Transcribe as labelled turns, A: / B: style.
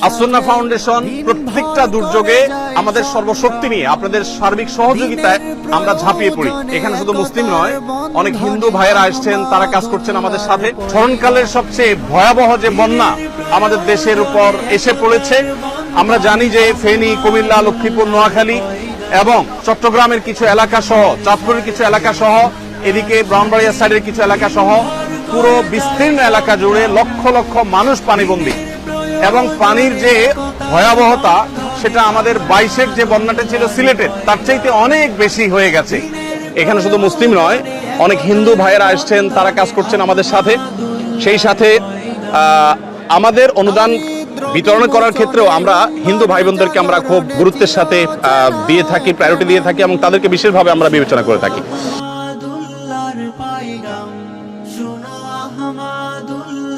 A: As-Sunnah foundation প্রত্যেকটা দুর্যোগে আমাদের সর্বশক্তি নিয়ে আপনাদের সার্বিক সহযোগিতায় আমরা ঝাঁপিয়ে পড়ি। এখানে শুধু মুসলিম নয়, অনেক হিন্দু ভাইয়েরা আসছেন, তারা কাজ করছেন আমাদের সাথে। স্মরণকালের সবচেয়ে ভয়াবহ যে বন্যা আমাদের দেশের উপর এসে পড়েছে, আমরা জানি যে ফেনী, কুমিল্লা, লক্ষ্মীপুর, নোয়াখালী এবং চট্টগ্রামের কিছু এলাকা সহ, চাঁদপুরের কিছু এলাকা সহ, এদিকে ব্রাহ্মণবাড়িয়া সাইডের কিছু এলাকা সহ পুরো বিস্তীর্ণ এলাকা জুড়ে লক্ষ লক্ষ মানুষ পানিবন্দী। এবং পানির যে ভয়াবহতা সেটা আমাদের 22-এর যে বন্যাটা ছিল সিলেটের, তার চাইতে অনেক বেশি হয়ে গেছে। এখানে শুধু মুসলিম নয়, অনেক হিন্দু ভাইয়েরা আসছেন, তারা কাজ করছেন আমাদের সাথে। সেই সাথে আমাদের অনুদান বিতরণ করার ক্ষেত্রেও আমরা হিন্দু ভাই বোনদেরকে আমরা খুব গুরুত্বের সাথে দিয়ে থাকি, প্রায়োরিটি দিয়ে থাকি এবং তাদেরকে বিশেষভাবে আমরা বিবেচনা করে থাকি।